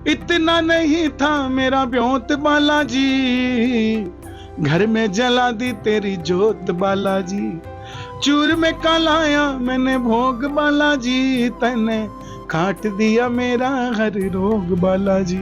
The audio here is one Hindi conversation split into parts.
इतना नहीं था मेरा ब्योत बालाजी, घर में जला दी तेरी जोत बालाजी। चूर में कालाया मैंने भोग बालाजी, तने काट दिया मेरा हर रोग बालाजी।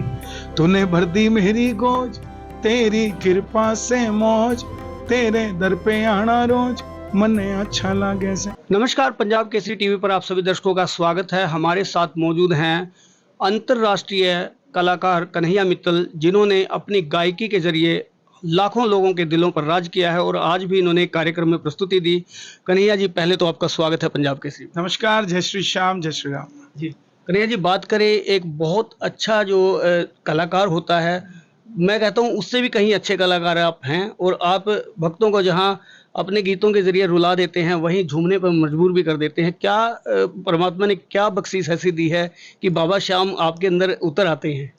तूने भर दी मेरी गोज, तेरी कृपा से मौज, तेरे दर पे आना रोज मने अच्छा लागे से। नमस्कार, पंजाब केसरी टीवी पर आप सभी दर्शकों का स्वागत है। हमारे साथ मौजूद हैं अंतर्राष्ट्रीय कलाकार कन्हैया मित्तल, जिन्होंने अपनी गायकी के जरिए लाखों लोगों के दिलों पर राज किया है और आज भी इन्होंने एक कार्यक्रम में प्रस्तुति दी। कन्हैया जी, पहले तो आपका स्वागत है पंजाब केसरी। नमस्कार, जय श्री श्याम, जय श्री राम जी कन्हैया जी, बात करें एक बहुत अच्छा जो कलाकार होता है, मैं कहता हूँ उससे भी कहीं अच्छे कलाकार आप हैं और आप भक्तों को जहाँ अपने गीतों के जरिए रुला देते हैं वहीं झूमने पर मजबूर भी कर देते हैं। क्या परमात्मा ने क्या बख्शीश ऐसी दी है कि बाबा श्याम आपके अंदर उतर आते हैं?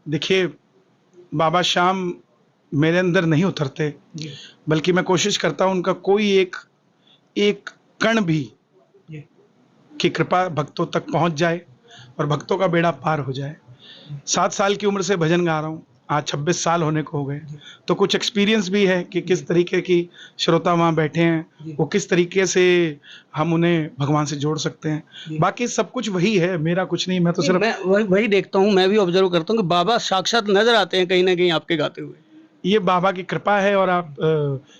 देखिए, बाबा श्याम मेरे अंदर नहीं उतरते, बल्कि मैं कोशिश करता हूं उनका कोई एक कण भी की कृपा भक्तों तक पहुंच जाए और भक्तों का बेड़ा पार हो जाए। 7 साल की उम्र से भजन गा रहा हूं, आज 26 साल होने को हो गए, तो कुछ एक्सपीरियंस भी है कि किस तरीके की श्रोता वहाँ बैठे हैं, वो किस तरीके से हम उन्हें भगवान से जोड़ सकते हैं। बाकी सब कुछ वही है, मेरा कुछ नहीं, मैं तो सिर्फ मैं वही देखता हूँ, मैं भी ऑब्जर्व करता हूँ कि बाबा साक्षात नजर आते हैं कहीं ना कहीं आपके गाते हुए। ये बाबा की कृपा है और आप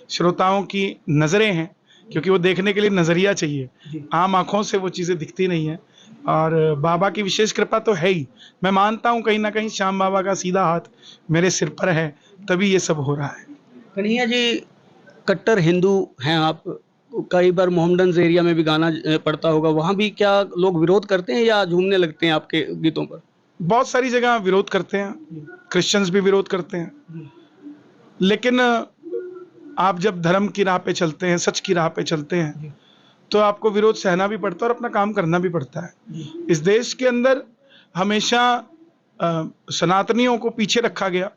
श्रोताओं की नजरें हैं, क्योंकि वो देखने के लिए नजरिया चाहिए, आम आंखों से वो चीजें दिखती नहीं है। और बाबा की विशेष कृपा तो है ही। मैं मानता हूँ कहीं ना कहीं श्याम बाबा का सीधा हाथ मेरे सिर पर है, तभी ये सब हो रहा है। कन्हैया जी, कट्टर हिंदू हैं आप, कई बार मोहम्मडन एरिया में भी गाना पड़ता होगा, वहाँ भी क्या लोग विरोध करते हैं या झूमने लगते हैं आपके गीतों पर? बहुत सारी जगह विरोध करते हैं, क्रिश्चियंस भी विरोध करते हैं, लेकिन आप जब धर्म की राह पे चलते हैं, सच की राह पे चलते हैं, तो आपको विरोध सहना भी पड़ता है और अपना काम करना भी पड़ता है। इस देश के अंदर हमेशा सनातनियों को पीछे रखा गया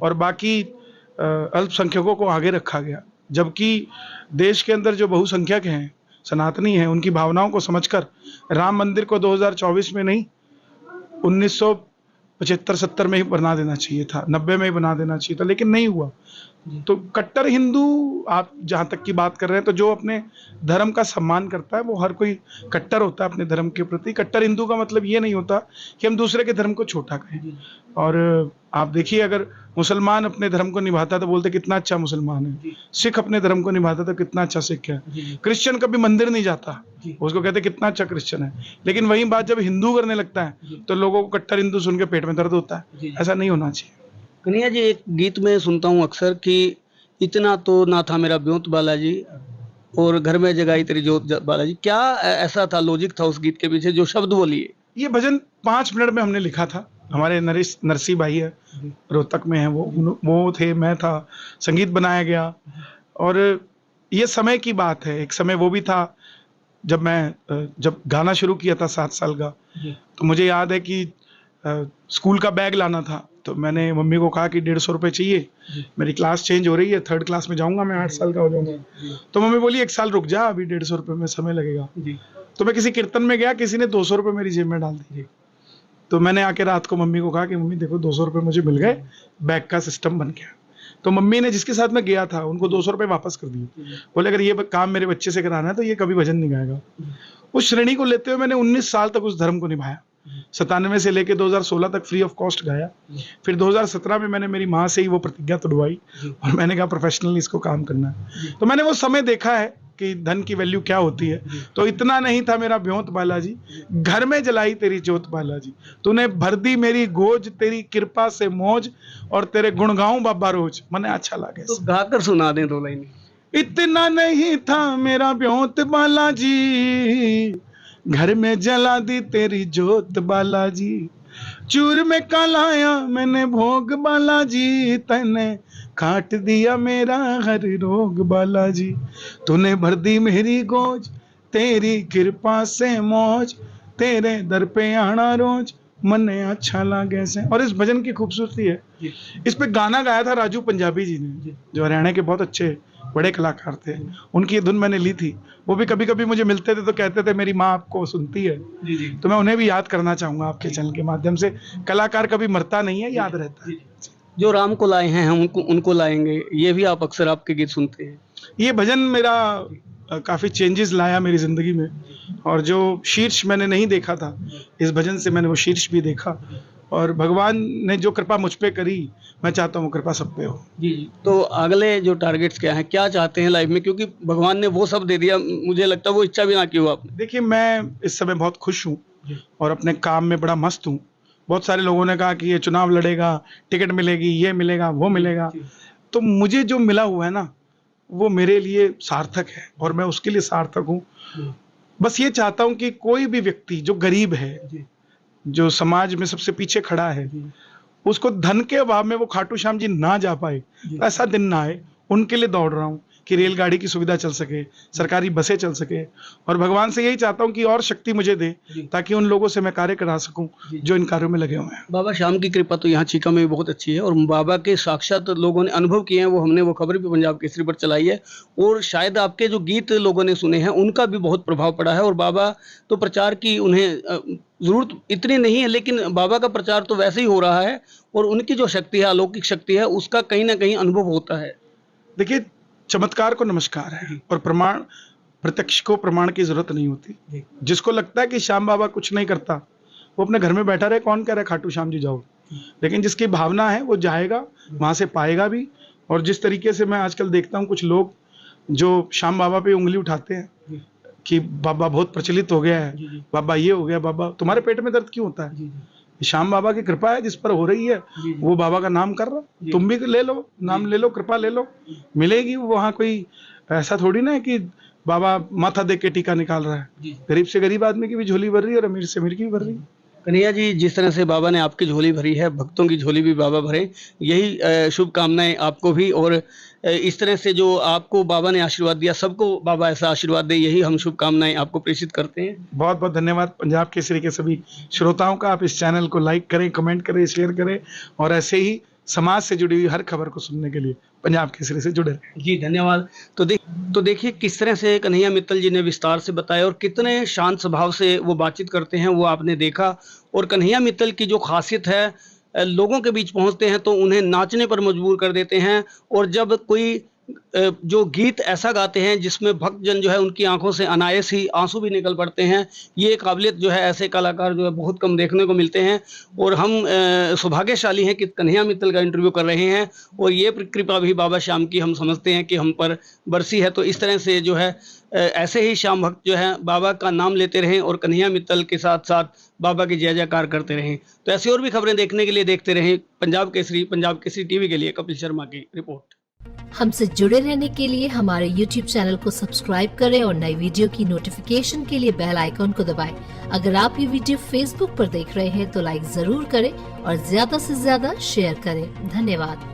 और बाकी अल्पसंख्यकों को आगे रखा गया, जबकि देश के अंदर जो बहुसंख्यक हैं, सनातनी हैं, उनकी भावनाओं को समझकर राम मंदिर को 2024 में नहीं 1975-70 में ही बना देना चाहिए था, 90 में ही बना देना चाहिए था, लेकिन नहीं हुआ। तो कट्टर हिंदू, आप जहां तक की बात कर रहे हैं, तो जो अपने धर्म का सम्मान करता है वो हर कोई कट्टर होता है अपने धर्म के प्रति। कट्टर हिंदू का मतलब ये नहीं होता कि हम दूसरे के धर्म को छोटा कहें। और आप देखिए, अगर मुसलमान अपने धर्म को निभाता तो बोलते कितना अच्छा मुसलमान है, सिख अपने धर्म को निभाता तो कितना अच्छा सिख है, क्रिश्चियन कभी मंदिर नहीं जाता, उसको कहते कितना अच्छा क्रिश्चियन है। लेकिन वही बात जब हिंदू करने लगता है तो लोगों को कट्टर हिंदू सुन के पेट में दर्द होता है। ऐसा नहीं होना चाहिए। कन्हैया जी, एक गीत में सुनता हूँ अक्सर कि इतना तो ना था मेरा ब्योंत बालाजी और घर में जगाई तेरी जोत बालाजी। क्या ऐसा था, लॉजिक था उस गीत के पीछे जो शब्द वो लिए? ये भजन 5 मिनट में हमने लिखा था। हमारे नरसी भाई है, रोहतक में है, वो थे, मैं था, संगीत बनाया गया। और ये समय की बात है, एक समय वो भी था जब गाना शुरू किया था 7 साल का, तो मुझे याद है कि स्कूल का बैग लाना था, तो मैंने मम्मी को कहा कि 150 रुपये चाहिए, मेरी क्लास चेंज हो रही है, 3rd क्लास में जाऊंगा, मैं 8 साल का हो जाऊंगा। तो मम्मी बोली 1 साल रुक जा, अभी 150 रुपये में समय लगेगा। तो मैं किसी कीर्तन में गया, किसी ने 200 रुपये मेरी जेब में डाल दिए। तो मैंने आके रात को मम्मी को कहा कि मम्मी देखो 200 रुपये मुझे मिल गए, बैग का सिस्टम बन गया। तो मम्मी ने, जिसके साथ मैं गया था, उनको 200 रुपये वापस कर दिए। बोले अगर ये काम मेरे बच्चे से कराना है तो ये कभी भजन नहीं गाएगा। उस श्रेणी को लेते हुए मैंने 19 साल तक उस धर्म को निभाया। 97 से लेके 2016 तक फ्री ऑफ कॉस्ट गाया। फिर 2017 में मैंने मेरी माँ से ही वो प्रतिज्ञा तोड़वाई और मैंने कहा प्रोफेशनली इसको काम करना है। तो मैंने वो समय देखा है कि धन की वैल्यू क्या होती है। तो इतना नहीं था मेरा ब्योंत बालाजी, घर में जलाई तेरी जोत बालाजी। तूने भर दी मेरी गोज, तेरी कृपा से मौज, और तेरे गुण गाऊं बाबा रोज मने अच्छा लागे। तो गाकर सुना दें 2 लाइन। इतना नहीं था मेरा ब्योंत बालाजी, घर में जला दी तेरी जोत बालाजी। चूर में कालाया मैंने भोग बालाजी, तने काट दिया मेरा हर रोग बालाजी। तूने भर दी मेरी गोज, तेरी कृपा से मौज, तेरे दर पे आना रोज मने अच्छा लागे से। और इस भजन की खूबसूरती है, इस पे गाना गाया था राजू पंजाबी जी ने, जो हरियाणा के बहुत अच्छे बड़े कलाकार थे, उनकी ये धुन मैंने ली थी। वो भी कभी कभी मुझे मिलते थे तो कहते थे मेरी माँ आपको सुनती है। जी जी तो मैं उन्हें भी याद करना चाहूंगा आपके चैनल के माध्यम से। कलाकार कभी मरता नहीं है, याद रहता है। जो राम को लाए हैं हम उनको उनको लाएंगे, ये भी आप अक्सर आपके गीत सुनते हैं। ये भजन मेरा काफ़ी चेंजेस लाया मेरी ज़िंदगी में, और जो शीर्ष मैंने नहीं देखा था, इस भजन से मैंने वो शीर्ष भी देखा। और भगवान ने जो कृपा मुझ पे करी, मैं चाहता हूँ वो कृपा सब पे हो। जी जी। तो अगले जो टारगेट्स क्या हैं, क्या चाहते हैं लाइफ में, क्योंकि भगवान ने वो सब दे दिया, मुझे लगता है वो इच्छा भी ना की हो आपने। देखिए, मैं इस समय बहुत खुश हूँ और अपने काम में बड़ा मस्त हूँ। बहुत सारे लोगों ने कहा कि ये चुनाव लड़ेगा, टिकट मिलेगी, ये मिलेगा, वो मिलेगा। तो मुझे जो मिला हुआ है ना, वो मेरे लिए सार्थक है और मैं उसके लिए सार्थक हूँ। बस ये चाहता हूँ कि कोई भी व्यक्ति जो गरीब है, जो समाज में सबसे पीछे खड़ा है, उसको धन के अभाव में वो खाटू श्याम जी ना जा पाए, ऐसा दिन ना आए। उनके लिए दौड़ रहा हूँ कि रेलगाड़ी की सुविधा चल सके, सरकारी बसें चल सके, और भगवान से यही चाहता हूँ कि और शक्ति मुझे दे ताकि उन लोगों से मैं कार्य करा सकूं जो इन कार्यों में लगे हुए हैं। बाबा श्याम की कृपा तो यहाँ चीका में भी बहुत अच्छी है, और बाबा के साक्षात लोगों ने अनुभव किए हैं, वो हमने वो खबर भी पंजाब केसरी पर चलाई है, और शायद आपके जो गीत लोगों ने सुने हैं उनका भी बहुत प्रभाव पड़ा है। और बाबा तो प्रचार की उन्हें जरूरत इतनी नहीं है, लेकिन बाबा का प्रचार तो वैसे ही हो रहा है, और उनकी जो शक्ति है, अलौकिक शक्ति है, उसका कहीं ना कहीं अनुभव होता है। देखिए, चमत्कार को नमस्कार है और प्रमाण, प्रत्यक्ष को प्रमाण की जरूरत नहीं होती। जिसको लगता है कि श्याम बाबा कुछ नहीं करता, वो अपने घर में बैठा रहे। कौन कह रहा है खाटू श्याम जी जाओ? लेकिन जिसकी भावना है वो जाएगा, वहां से पाएगा भी। और जिस तरीके से मैं आजकल देखता हूँ कुछ लोग जो श्याम बाबा पे उंगली उठाते हैं कि बाबा बहुत प्रचलित हो गया है, बाबा ये हो गया, बाबा तुम्हारे पेट में दर्द क्यों होता है? श्याम बाबा की कृपा है जिस पर हो रही है, वो बाबा का नाम कर रहा। तुम भी ले लो, नाम ले लो, कृपा ले लो, मिलेगी। वहाँ कोई ऐसा थोड़ी ना है कि बाबा माथा देख के टीका निकाल रहा है। गरीब से गरीब आदमी की भी झोली भर रही है और अमीर से अमीर की भी भर रही है। कन्हैया जी, जिस तरह से बाबा ने आपकी झोली भरी है, भक्तों की झोली भी बाबा भरे, यही शुभकामनाएं आपको भी। और इस तरह से जो आपको बाबा ने आशीर्वाद दिया, सबको बाबा ऐसा आशीर्वाद दे, यही हम शुभकामनाएं आपको प्रेषित करते हैं। बहुत बहुत धन्यवाद पंजाब केसरी के सभी श्रोताओं का। आप इस चैनल को लाइक करें, कमेंट करें, शेयर करें, और ऐसे ही समाज से जुड़ी हुई हर खबर को सुनने के लिए पंजाब केसरी से जुड़े रहें। जी धन्यवाद। तो देखिए किस तरह से कन्हैया मित्तल जी ने विस्तार से बताया, और कितने शांत स्वभाव से वो बातचीत करते हैं, वो आपने देखा। और कन्हैया मित्तल की जो खासियत है, लोगों के बीच पहुंचते हैं तो उन्हें नाचने पर मजबूर कर देते हैं। और जब कोई जो गीत ऐसा गाते हैं जिसमें भक्तजन जो है उनकी आंखों से अनायास ही आंसू भी निकल पड़ते हैं, ये काबिलियत जो है ऐसे कलाकार जो है बहुत कम देखने को मिलते हैं। और हम सौभाग्यशाली हैं कि कन्हैया मित्तल का इंटरव्यू कर रहे हैं, और ये कृपा भी बाबा श्याम की हम समझते हैं कि हम पर बरसी है। तो इस तरह से जो है ऐसे ही श्याम भक्त जो है बाबा का नाम लेते रहें और कन्हैया मित्तल के साथ साथ बाबा की जय जयकार करते रहें। तो ऐसी और भी खबरें देखने के लिए देखते रहें पंजाब केसरी टीवी के लिए कपिल शर्मा की रिपोर्ट। हमसे जुड़े रहने के लिए हमारे YouTube चैनल को सब्सक्राइब करें और नई वीडियो की नोटिफिकेशन के लिए बेल आइकॉन को दबाएं। अगर आप ये वीडियो Facebook पर देख रहे हैं तो लाइक जरूर करें और ज्यादा से ज्यादा शेयर करें। धन्यवाद।